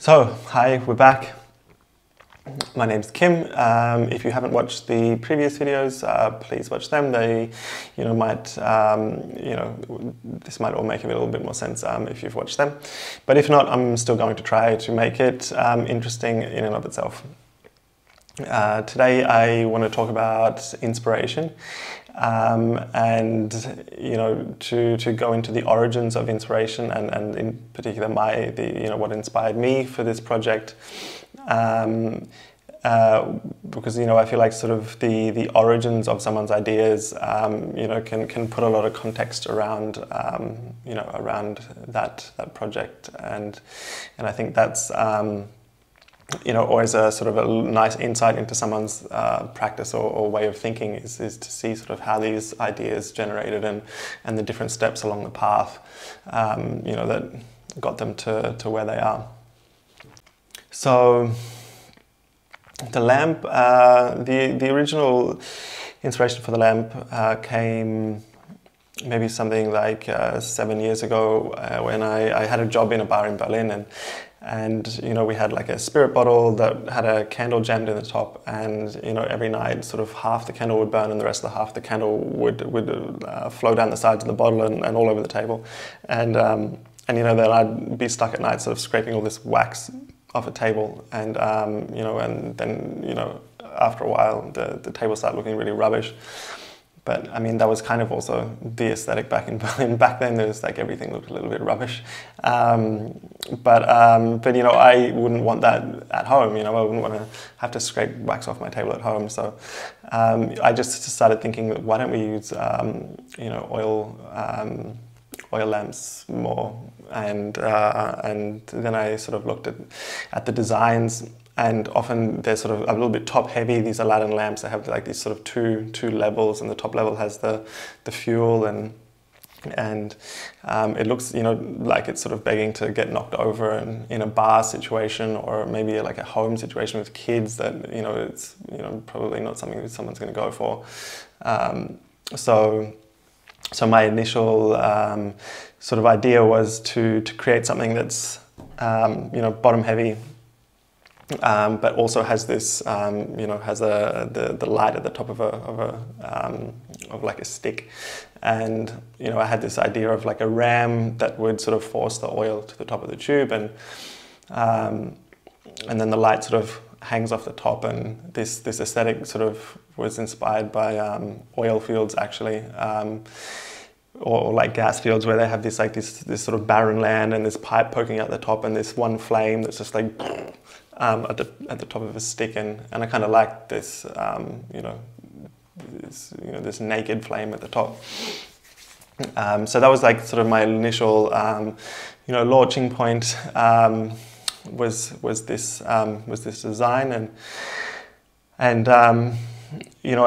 So, hi, we're back. My name's Kim. If you haven't watched the previous videos, please watch them. They, this might all make a little bit more sense if you've watched them. But if not, I'm still going to try to make it interesting in and of itself. Today, I want to talk about inspiration, and to go into the origins of inspiration, and in particular what inspired me for this project. Because I feel like sort of the origins of someone's ideas can put a lot of context around around that project, and I think that's always a sort of a nice insight into someone's practice or way of thinking is to see sort of how these ideas generated and the different steps along the path that got them to where they are. So the lamp, the original inspiration for the lamp came maybe something like 7 years ago when I had a job in a bar in Berlin, and we had like a spirit bottle that had a candle jammed in the top, and every night sort of half the candle would burn and the rest of the half the candle would flow down the sides of the bottle and all over the table, and then I'd be stuck at night sort of scraping all this wax off a table, and and then after a while the table started looking really rubbish. But I mean, that was kind of also the aesthetic back in Berlin. Back then, there was like everything looked a little bit rubbish. But I wouldn't want that at home. I wouldn't want to have to scrape wax off my table at home. So I just started thinking, why don't we use oil lamps more? And then I sort of looked at the designs. And often they're sort of a little bit top heavy. These Aladdin lamps, they have like these sort of two levels, and the top level has the fuel, and it looks like it's sort of begging to get knocked over in a bar situation, or maybe like a home situation with kids that it's probably not something that someone's going to go for. So my initial sort of idea was to create something that's bottom heavy. But also has this, has the light at the top of like a stick, and I had this idea of like a ram that would sort of force the oil to the top of the tube, and then the light sort of hangs off the top, and this aesthetic sort of was inspired by oil fields actually. Or like gas fields where they have this sort of barren land and this pipe poking out the top and this one flame that's just like at the top of a stick, and I kind of like this this naked flame at the top. So that was like sort of my initial launching point, was this design, and I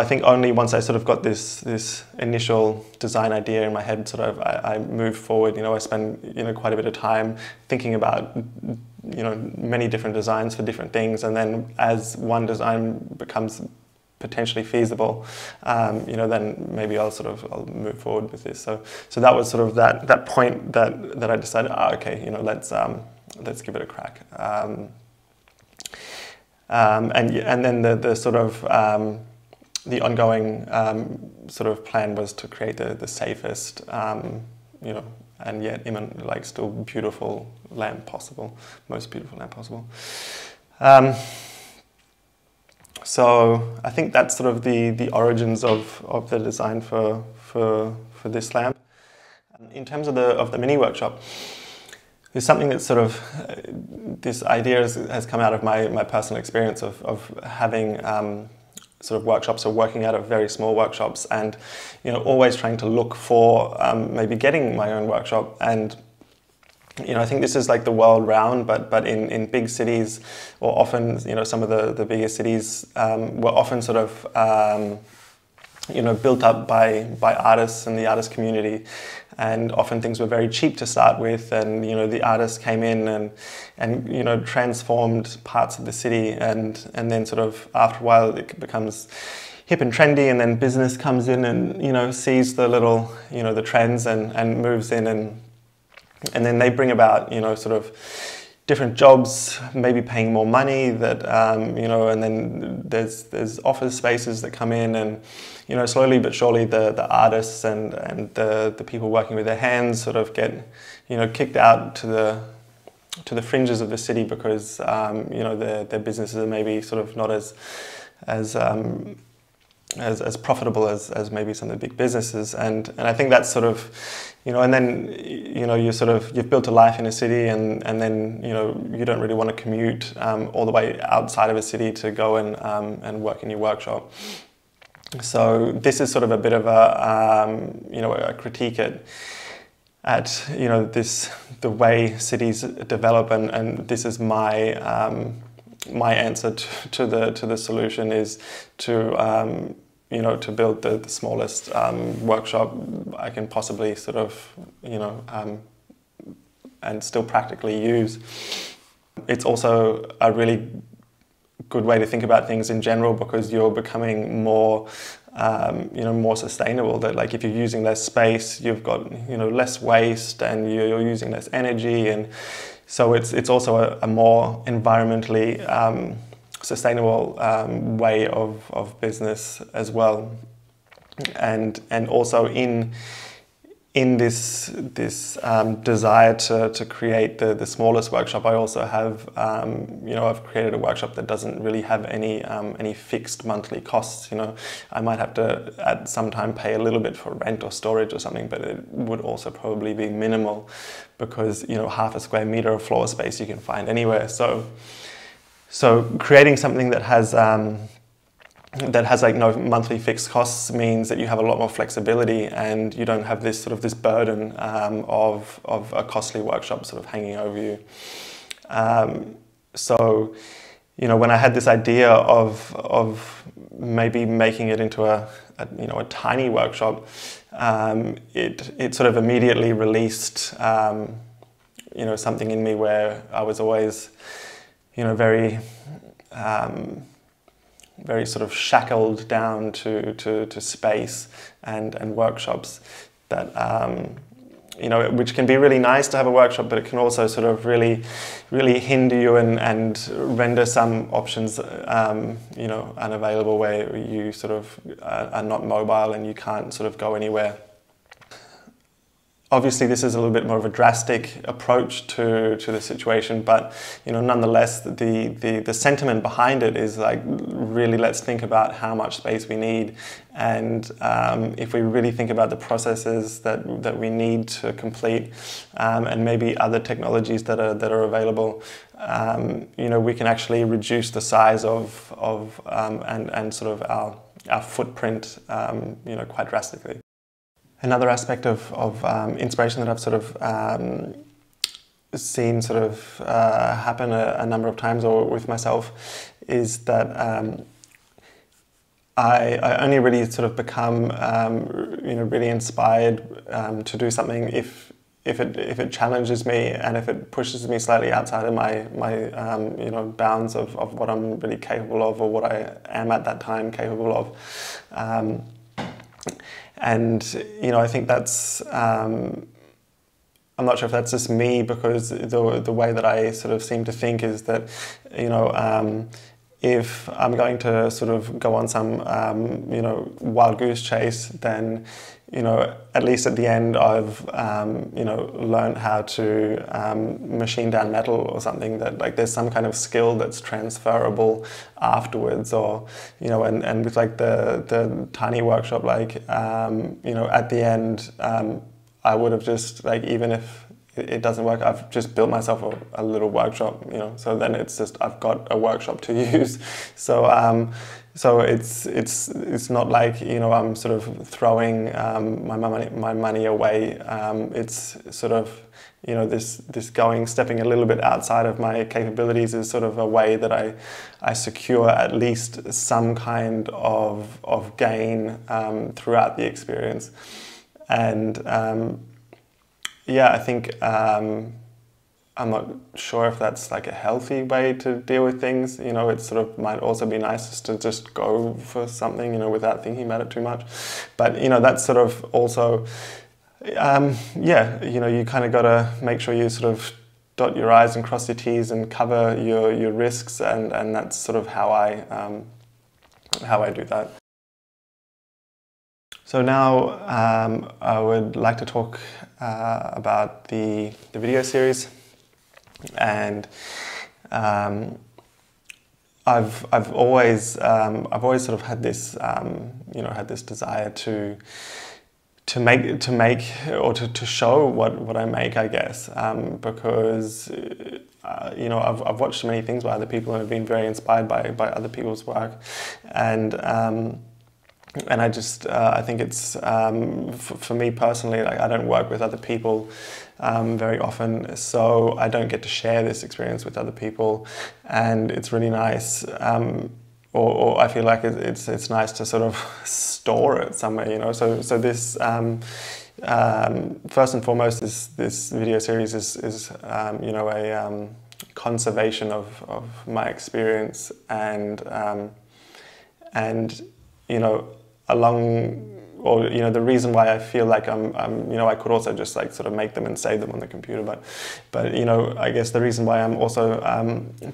think only once I sort of got this initial design idea in my head, sort of I moved forward. I spent quite a bit of time thinking about many different designs for different things, and then as one design becomes potentially feasible, then maybe I'll move forward with this. So that was sort of that point that I decided, okay, let's give it a crack. And then the sort of the ongoing sort of plan was to create the safest, and yet even like still beautiful lamp possible, most beautiful lamp possible. So I think that's sort of the origins of the design for this lamp. In terms of the mini workshop, there's something that's sort of, this idea has come out of my personal experience of having sort of workshops or working out of very small workshops, and always trying to look for maybe getting my own workshop. And I think this is like the world round, but in big cities, or often some of the bigger cities were often sort of built up by artists and the artist community, and often things were very cheap to start with, and the artists came in and transformed parts of the city, and then sort of after a while it becomes hip and trendy, and then business comes in and sees the little the trends and moves in, and then they bring about sort of different jobs, maybe paying more money, that you know, and then there's office spaces that come in, and you know, slowly but surely the artists and the people working with their hands sort of get, you know, kicked out to the fringes of the city because you know, their businesses are maybe sort of not as profitable as maybe some of the big businesses, and I think that's sort of, you know, and then, you know, you've built a life in a city, and then, you know, you don't really want to commute all the way outside of a city to go and work in your workshop. So this is sort of a bit of a you know, a critique at you know, the way cities develop, and this is my my answer to the solution is to you know, to build the smallest workshop I can possibly sort of, you know, and still practically use. It's also a really good way to think about things in general, because you're becoming more you know, more sustainable. That like, if you're using less space, you've got, you know, less waste, and you're using less energy, and so it's also a more environmentally sustainable way of business as well. And also in this desire to create the smallest workshop, I also have you know, I've created a workshop that doesn't really have any fixed monthly costs. You know, I might have to at some time pay a little bit for rent or storage or something, but it would also probably be minimal, because, you know, half a square meter of floor space you can find anywhere. So creating something that has like no monthly fixed costs means that you have a lot more flexibility, and you don't have this burden of a costly workshop sort of hanging over you. So, you know, when I had this idea of maybe making it into a tiny workshop, it sort of immediately released you know, something in me where I was always, you know, very sort of shackled down to space and workshops, that you know, which can be really nice to have a workshop, but it can also sort of really hinder you and render some options you know, unavailable, where you sort of are not mobile and you can't sort of go anywhere. Obviously, this is a little bit more of a drastic approach to the situation, but, you know, nonetheless, the sentiment behind it is like, really, let's think about how much space we need, and if we really think about the processes that we need to complete, and maybe other technologies that are available, you know, we can actually reduce the size of and sort of our footprint, you know, quite drastically. Another aspect of inspiration that I've sort of seen sort of happen a number of times, or with myself, is that I only really sort of become you know, really inspired to do something if it challenges me, and if it pushes me slightly outside of my you know, bounds of what I'm really capable of, or what I am at that time capable of. And, you know, I think that's, I'm not sure if that's just me, because the way that I sort of seem to think is that, you know, if I'm going to sort of go on some, you know, wild goose chase, then, you know, at least at the end I've, you know, learned how to machine down metal or something, that like there's some kind of skill that's transferable afterwards, or, you know, and with like the tiny workshop, like, you know, at the end, I would have just, like, even if it doesn't work, I've just built myself a little workshop, you know, so then it's just, I've got a workshop to use. So so it's not like, you know, I'm sort of throwing my money away. It's sort of, you know, this stepping a little bit outside of my capabilities is sort of a way that I secure at least some kind of gain throughout the experience. And yeah, I think I'm not sure if that's like a healthy way to deal with things. You know, it sort of might also be nice to just go for something, you know, without thinking about it too much. But, you know, that's sort of also, yeah, you know, you kind of got to make sure you sort of dot your I's and cross your T's and cover your risks, and that's sort of how I do that. So now I would like to talk about the video series, and I've always sort of had this desire to make or to show what I make, I guess, because I've watched many things by other people and have been very inspired by other people's work, and I just I think it's for me personally, like, I don't work with other people very often, so I don't get to share this experience with other people, and it's really nice, or I feel like it's nice to sort of store it somewhere, So this first and foremost, this video series is a conservation of my experience, and the reason why I feel like I could also just like sort of make them and save them on the computer, but I guess the reason why I'm also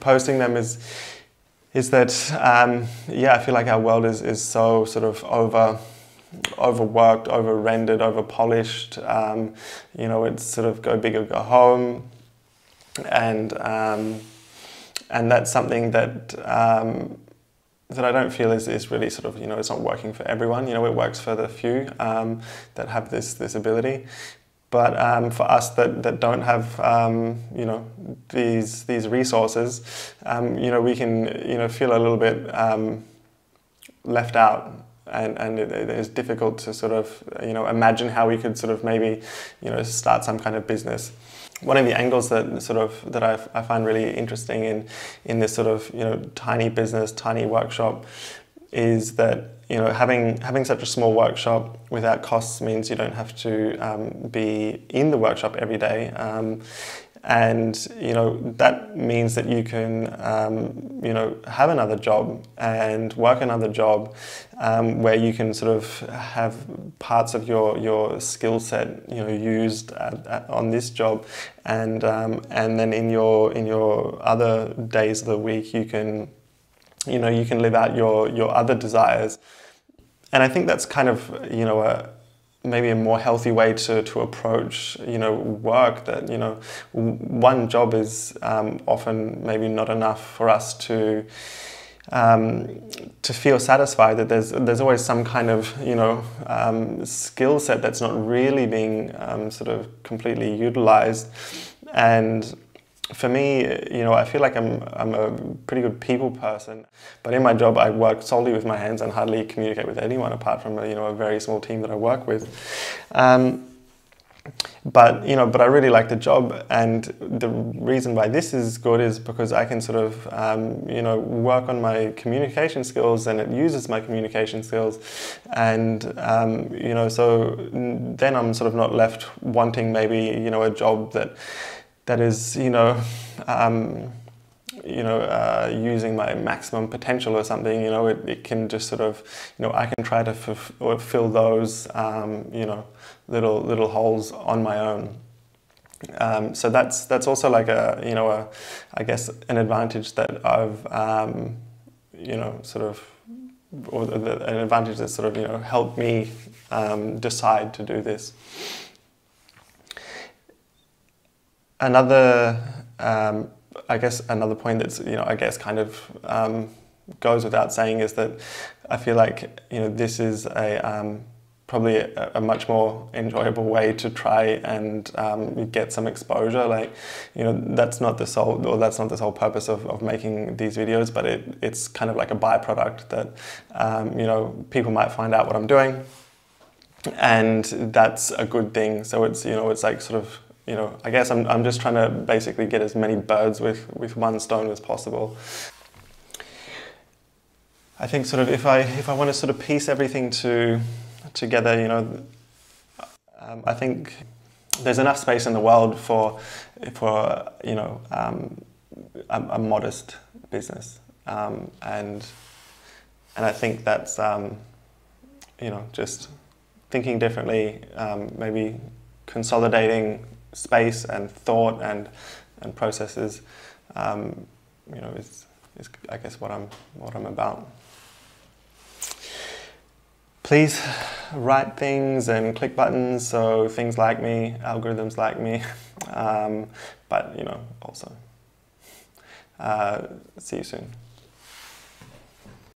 posting them is that I feel like our world is so sort of overworked, over-rendered, over-polished. It's sort of go big or go home, and that's something that I don't feel is really sort of, it's not working for everyone. It works for the few that have this ability. But for us that don't have, these resources, we can, feel a little bit left out. And it is difficult to sort of, imagine how we could sort of maybe, start some kind of business. One of the angles that I find really interesting in this sort of, tiny business, tiny workshop, is that, having such a small workshop without costs means you don't have to be in the workshop every day. And that means that you can have another job and work another job where you can sort of have parts of your skill set used on this job, and then in your other days of the week you can live out your other desires. And I think that's kind of maybe a more healthy way to approach work, that one job is often maybe not enough for us to feel satisfied, that there's always some kind of skill set that's not really being sort of completely utilized. And for me, I feel like I'm a pretty good people person, but in my job I work solely with my hands and hardly communicate with anyone apart from a very small team that I work with. But I really like the job, and the reason why this is good is because I can sort of work on my communication skills, and it uses my communication skills, and so then I'm sort of not left wanting maybe a job that is using my maximum potential or something. It can just sort of I can try to fill those little holes on my own. So that's also like I guess an advantage that I've an advantage that sort of helped me decide to do this. Another I guess another point that's I guess kind of goes without saying is that I feel like this is probably a much more enjoyable way to try and get some exposure. Like that's not the sole purpose of making these videos, but it's kind of like a byproduct that people might find out what I'm doing, and that's a good thing. So it's it's like sort of I guess I'm just trying to basically get as many birds with one stone as possible. I think sort of if I want to sort of piece everything together, I think there's enough space in the world for a modest business, and I think that's just thinking differently, maybe consolidating space and thought and and processes, you know, is I guess what I'm about. Please write things and click buttons so things like me, algorithms like me, but you know, also see you soon.